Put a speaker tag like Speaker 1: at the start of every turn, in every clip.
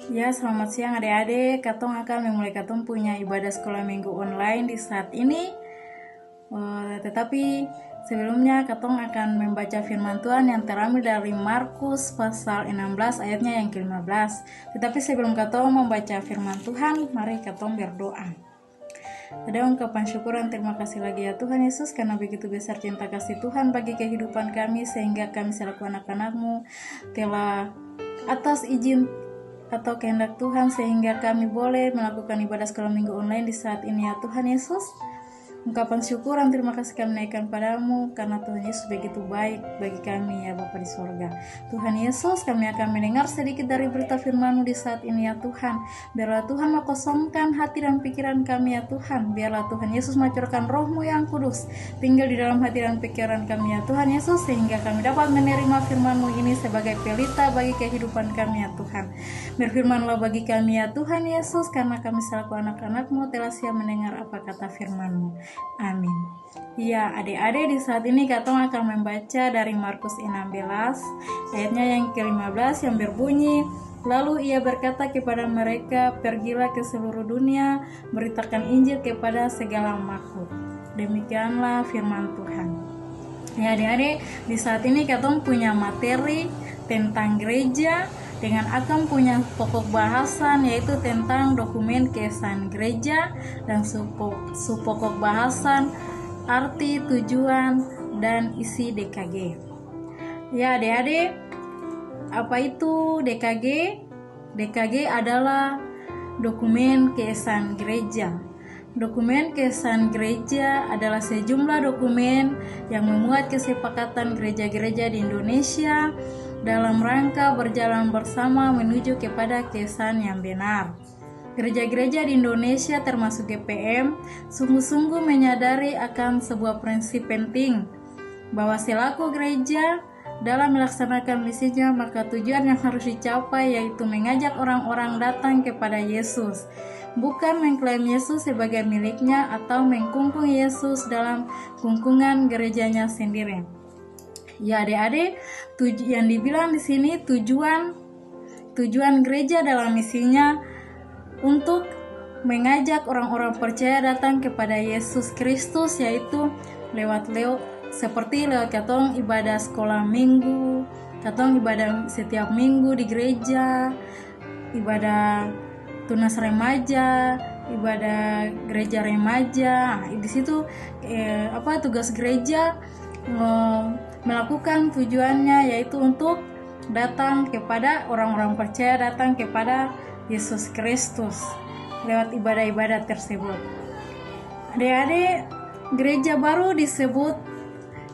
Speaker 1: Ya, selamat siang adik-adik. Katong akan memulai katong punya ibadah sekolah minggu online di saat ini. Tetapi sebelumnya katong akan membaca firman Tuhan yang terambil dari Markus pasal 16 ayatnya yang ke-15. Tetapi sebelum katong membaca firman Tuhan, mari katong berdoa. Ada ungkapan syukur dan terima kasih lagi ya Tuhan Yesus, karena begitu besar cinta kasih Tuhan bagi kehidupan kami, sehingga kami selaku anak-anak-Mu telah atas izin atau kehendak Tuhan sehingga kami boleh melakukan ibadah sekolah minggu online di saat ini ya Tuhan Yesus. Ungkapan syukur dan terima kasih kami naikkan padamu, karena Tuhan Yesus begitu baik bagi kami ya Bapa di surga. Tuhan Yesus, kami akan mendengar sedikit dari berita firman-Mu di saat ini ya Tuhan. Biarlah Tuhan mengkosongkan hati dan pikiran kami ya Tuhan. Biarlah Tuhan Yesus mencurahkan Roh-Mu yang kudus tinggal di dalam hati dan pikiran kami ya Tuhan Yesus, sehingga kami dapat menerima firman-Mu ini sebagai pelita bagi kehidupan kami ya Tuhan. Berfirmanlah bagi kami ya Tuhan Yesus, karena kami selaku anak-anak-Mu telah siap mendengar apa kata firman-Mu. Amin. Ya, adik-adik, di saat ini katong akan membaca dari Markus 16 ayatnya yang ke-15 yang berbunyi, lalu ia berkata kepada mereka, pergilah ke seluruh dunia, beritakan Injil kepada segala makhluk. Demikianlah firman Tuhan. Ya adik-adik, di saat ini katong punya materi tentang gereja, dengan akan punya pokok bahasan yaitu tentang dokumen kesan gereja, dan subpokok bahasan arti, tujuan, dan isi DKG. Ya adik-adik, apa itu DKG? DKG adalah dokumen kesan gereja. Dokumen kesan gereja adalah sejumlah dokumen yang memuat kesepakatan gereja-gereja di Indonesia dalam rangka berjalan bersama menuju kepada kesan yang benar. Gereja-gereja di Indonesia termasuk GPM sungguh-sungguh menyadari akan sebuah prinsip penting, bahwa selaku gereja dalam melaksanakan misinya, maka tujuan yang harus dicapai yaitu mengajak orang-orang datang kepada Yesus, bukan mengklaim Yesus sebagai miliknya atau mengkungkung Yesus dalam kungkungan gerejanya sendiri. Ya adik-adik, yang dibilang di sini tujuan gereja dalam misinya untuk mengajak orang-orang percaya datang kepada Yesus Kristus, yaitu lewat katong ibadah sekolah minggu, katong ibadah setiap minggu di gereja, ibadah tunas remaja, ibadah gereja remaja. Di situ tugas gereja melakukan tujuannya yaitu untuk datang kepada orang-orang percaya, datang kepada Yesus Kristus lewat ibadah-ibadah tersebut. Adik-adik, gereja baru disebut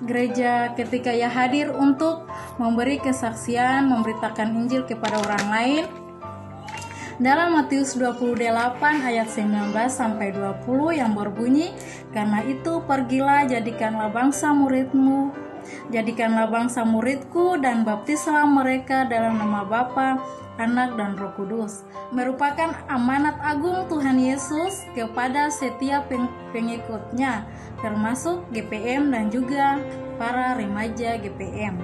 Speaker 1: gereja ketika ia hadir untuk memberi kesaksian, memberitakan Injil kepada orang lain. Dalam Matius 28 ayat 19 sampai 20 yang berbunyi, karena itu pergilah, jadikanlah bangsa muridku dan baptislah mereka dalam nama Bapa, Anak, dan Roh Kudus. Merupakan amanat agung Tuhan Yesus kepada setiap pengikutnya, termasuk GPM dan juga para remaja GPM.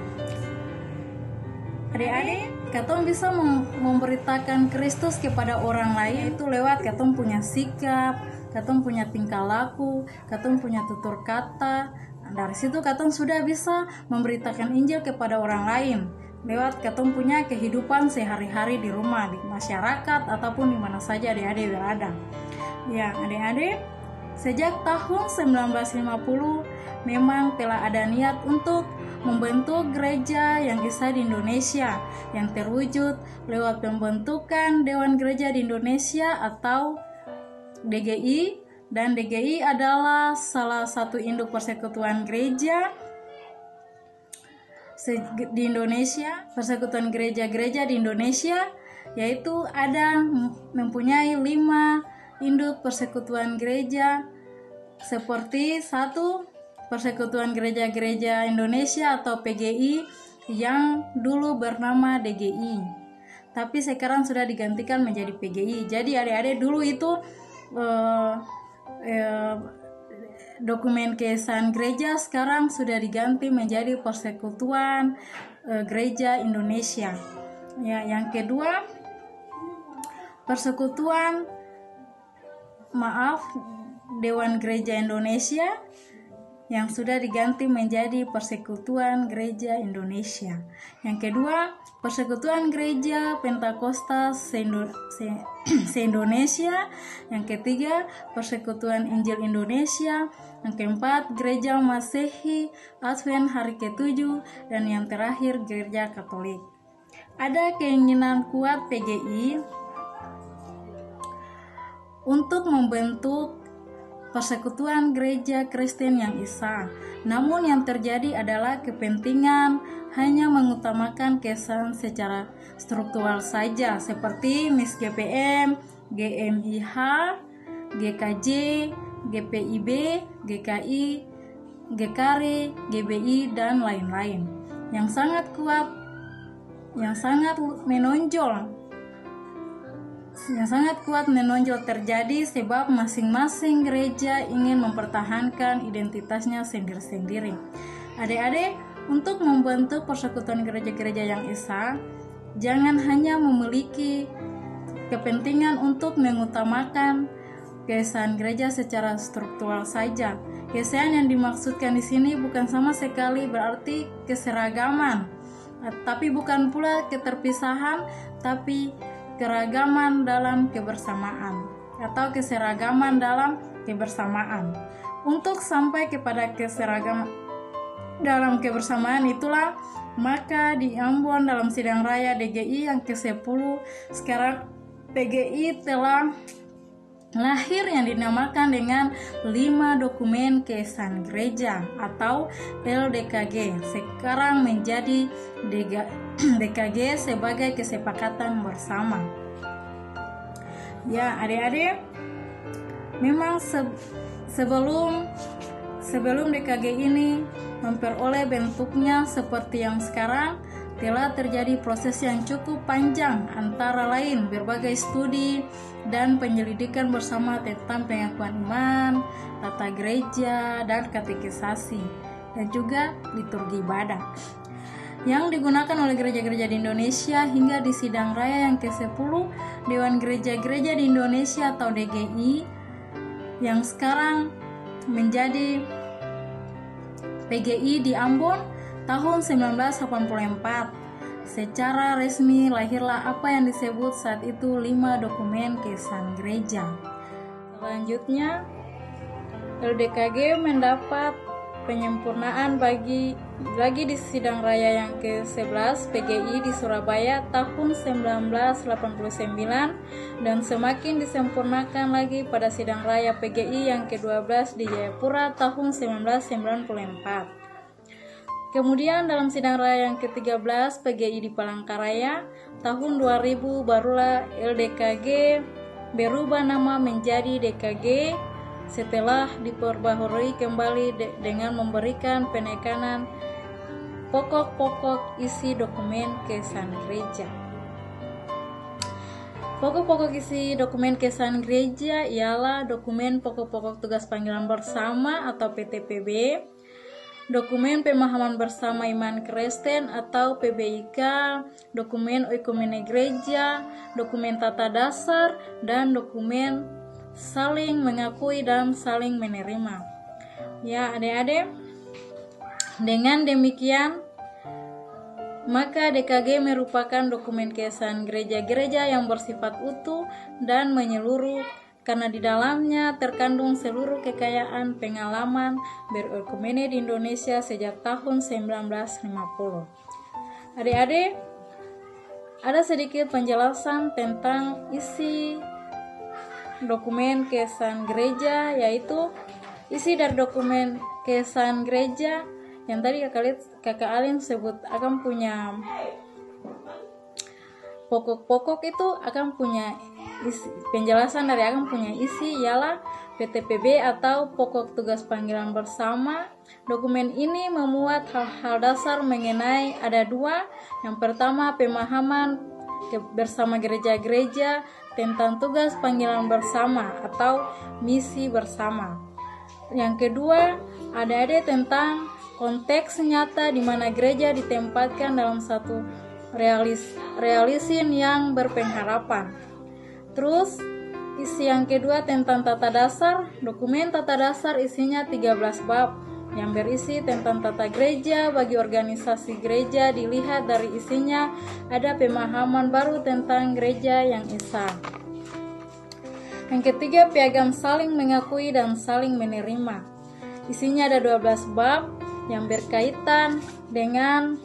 Speaker 1: Adik-adik, katong bisa memberitakan Kristus kepada orang lain itu lewat katong punya sikap, katong punya tingkah laku, katong punya tutur kata. Dari situ katong sudah bisa memberitakan Injil kepada orang lain lewat katong punya kehidupan sehari-hari di rumah, di masyarakat, ataupun di mana saja adik-adik berada. Ya adik-adik, sejak tahun 1950 memang telah ada niat untuk membentuk gereja yang esa di Indonesia, yang terwujud lewat pembentukan Dewan Gereja di Indonesia atau DGI, dan DGI adalah salah satu induk persekutuan gereja di Indonesia, persekutuan gereja-gereja di Indonesia, yaitu ada mempunyai 5 induk persekutuan gereja, seperti 1 Persekutuan Gereja-Gereja Indonesia atau PGI yang dulu bernama DGI, tapi sekarang sudah digantikan menjadi PGI. Jadi adik-adik, dulu itu dokumen kesan gereja sekarang sudah diganti menjadi Persekutuan Gereja Indonesia. Ya, yang kedua Dewan Gereja Indonesia yang sudah diganti menjadi Persekutuan Gereja Indonesia. Yang kedua, Persekutuan Gereja Pentakosta se-Indonesia. Yang ketiga, Persekutuan Injil Indonesia. Yang keempat, Gereja Masehi Advent hari ke-7. Dan yang terakhir, Gereja Katolik. Ada keinginan kuat PGI untuk membentuk Persekutuan Gereja Kristen yang Esa. Namun yang terjadi adalah kepentingan hanya mengutamakan kesan secara struktural saja, seperti MIS GPM, GMIH, GKJ, GPIB, GKI, GKRI, GBI, dan lain-lain. Yang sangat kuat, yang sangat menonjol terjadi sebab masing-masing gereja ingin mempertahankan identitasnya sendiri-sendiri. Adik-adik, untuk membentuk persekutuan gereja-gereja yang Esa, jangan hanya memiliki kepentingan untuk mengutamakan kesan gereja secara struktural saja. Kesan yang dimaksudkan di sini bukan sama sekali berarti keseragaman, tapi bukan pula keterpisahan, tapi keragaman dalam kebersamaan atau keseragaman dalam kebersamaan. Untuk sampai kepada keseragaman dalam kebersamaan itulah maka di Ambon dalam sidang raya DGI yang ke-10 sekarang PGI telah lahir yang dinamakan dengan 5 dokumen kesan gereja atau LDKG. Sekarang menjadi DKG sebagai kesepakatan bersama. Ya, adik-adik, memang sebelum DKG ini memperoleh bentuknya seperti yang sekarang, telah terjadi proses yang cukup panjang, antara lain berbagai studi dan penyelidikan bersama tentang pengakuan iman, tata gereja, dan katekisasi, dan juga liturgi ibadah yang digunakan oleh gereja-gereja di Indonesia hingga di sidang raya yang ke-10 Dewan Gereja-Gereja di Indonesia atau DGI yang sekarang menjadi PGI di Ambon tahun 1984. Secara resmi lahirlah apa yang disebut saat itu 5 dokumen kesan gereja. Selanjutnya, LDKG mendapat penyempurnaan lagi di sidang raya yang ke-11 PGI di Surabaya tahun 1989 dan semakin disempurnakan lagi pada sidang raya PGI yang ke-12 di Jayapura tahun 1994. Kemudian dalam sidang raya yang ke-13 PGI di Palangkaraya tahun 2000 barulah LDKG berubah nama menjadi DKG setelah diperbaharui kembali dengan memberikan penekanan pokok-pokok isi dokumen kesan gereja. Pokok-pokok isi dokumen kesan gereja ialah dokumen pokok-pokok tugas panggilan bersama atau PTPB, dokumen pemahaman bersama iman Kristen atau PBIK, dokumen oikumene gereja, dokumen tata dasar, dan dokumen saling mengakui dan saling menerima. Ya adik-adik, dengan demikian maka DKG merupakan dokumen kesan gereja-gereja yang bersifat utuh dan menyeluruh karena di dalamnya terkandung seluruh kekayaan pengalaman beroikumene di Indonesia sejak tahun 1950. Adik-adik, ada sedikit penjelasan tentang isi dokumen kesan gereja, yaitu isi dari dokumen kesan gereja yang tadi kakak Alin sebut akan punya pokok-pokok, itu akan punya isi, penjelasan dari akan punya isi ialah PTPB atau pokok tugas panggilan bersama. Dokumen ini memuat hal-hal dasar mengenai ada 2. Yang pertama, pemahaman bersama gereja-gereja tentang tugas panggilan bersama atau misi bersama. Yang kedua, ada tentang konteks nyata di mana gereja ditempatkan dalam satu realisin yang berpengharapan. Terus isi yang kedua tentang tata dasar. Dokumen tata dasar isinya 13 bab yang berisi tentang tata gereja. Bagi organisasi gereja dilihat dari isinya ada pemahaman baru tentang gereja yang esa. Yang ketiga, piagam saling mengakui dan saling menerima. Isinya ada 12 bab yang berkaitan dengan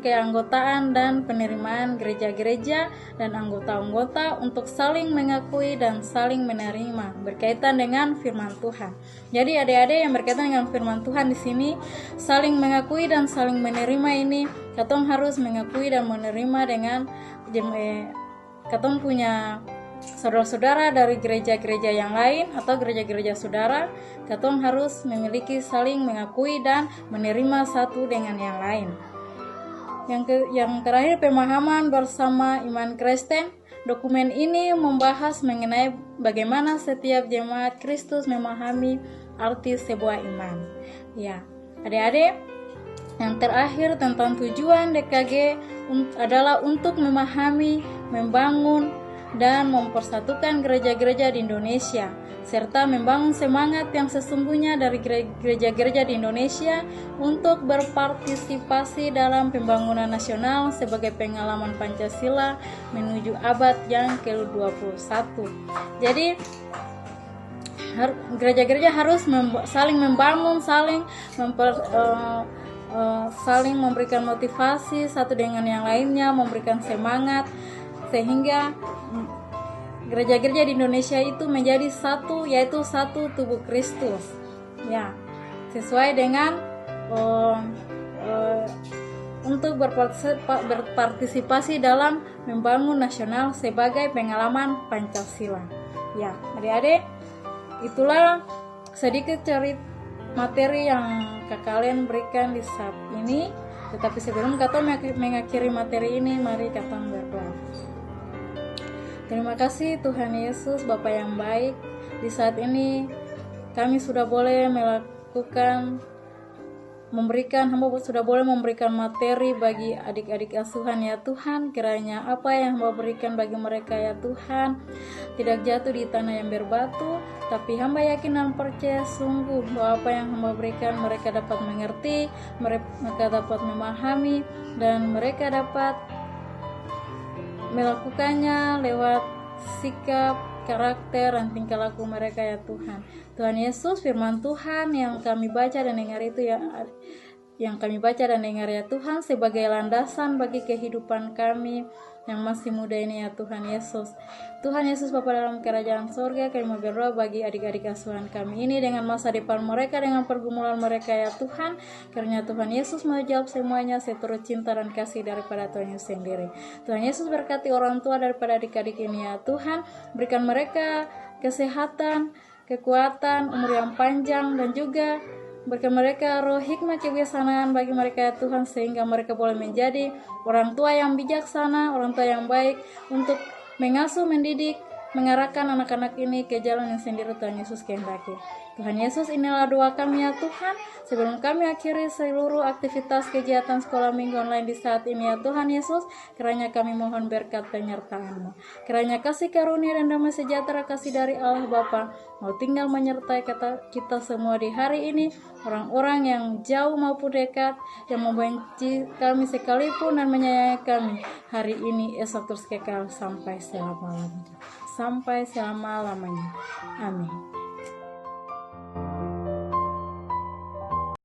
Speaker 1: keanggotaan dan penerimaan gereja-gereja dan anggota-anggota untuk saling mengakui dan saling menerima berkaitan dengan firman Tuhan. Jadi adik-adik yang berkaitan dengan firman Tuhan di sini, saling mengakui dan saling menerima ini, katong harus mengakui dan menerima dengan katong punya saudara-saudara dari gereja-gereja yang lain atau gereja-gereja saudara, katong harus memiliki saling mengakui dan menerima satu dengan yang lain. Yang terakhir, pemahaman bersama iman Kristen. Dokumen ini membahas mengenai bagaimana setiap jemaat Kristus memahami arti sebuah iman. Ya, adik-adik, yang terakhir tentang tujuan DKG adalah untuk memahami, membangun, dan mempersatukan gereja-gereja di Indonesia, serta membangun semangat yang sesungguhnya dari gereja-gereja di Indonesia untuk berpartisipasi dalam pembangunan nasional sebagai pengalaman Pancasila menuju abad yang ke-21. Jadi gereja-gereja harus saling membangun, saling memberikan motivasi satu dengan yang lainnya, memberikan semangat, sehingga gereja-gereja di Indonesia itu menjadi satu, yaitu satu tubuh Kristus. Ya, sesuai dengan untuk berpartisipasi dalam membangun nasional sebagai pengalaman Pancasila. Ya, adik-adik, itulah sedikit cerita materi yang kalian berikan di saat ini. Tetapi sebelum kita mengakhiri materi ini, mari kita berdoa. Terima kasih Tuhan Yesus, Bapa yang baik. Di saat ini kami sudah boleh hamba sudah boleh memberikan materi bagi adik-adik asuhan ya Tuhan. Kiranya apa yang hamba berikan bagi mereka ya Tuhan tidak jatuh di tanah yang berbatu, tapi hamba yakin dan percaya sungguh bahwa apa yang hamba berikan mereka dapat mengerti, mereka dapat memahami, dan mereka dapat melakukannya lewat sikap, karakter, dan tingkah laku mereka ya Tuhan. Tuhan Yesus, firman Tuhan yang kami baca dan dengar itu yang kami baca dan dengar ya Tuhan sebagai landasan bagi kehidupan kami yang masih muda ini ya Tuhan Yesus. Tuhan Yesus, Bapa dalam kerajaan surga, kami mau berdoa bagi adik-adik asuhan kami ini dengan masa depan mereka, dengan pergumulan mereka ya Tuhan. Karena Tuhan Yesus mau jawab semuanya seturut cinta dan kasih daripada Tuhan Yesus sendiri. Tuhan Yesus berkati orang tua daripada adik-adik ini ya Tuhan. Berikan mereka kesehatan, kekuatan, umur yang panjang, dan juga berikan mereka roh hikmat kebijaksanaan bagi mereka ya Tuhan, sehingga mereka boleh menjadi orang tua yang bijaksana, orang tua yang baik untuk mengasuh, mendidik, mengarahkan anak-anak ini ke jalan yang sendiri Tuhan Yesus kehendaki. Tuhan Yesus, inilah doa kami ya Tuhan. Sebelum kami akhiri seluruh aktivitas kegiatan sekolah minggu online di saat ini ya Tuhan Yesus, kiranya kami mohon berkat penyertaan-Mu. Kiranya kasih karunia dan damai sejahtera kasih dari Allah Bapa mau tinggal menyertai kita semua di hari ini, orang-orang yang jauh maupun dekat, yang membenci kami sekalipun dan menyayangi kami hari ini, esok terus kekal sampai selama-lamanya. Amin.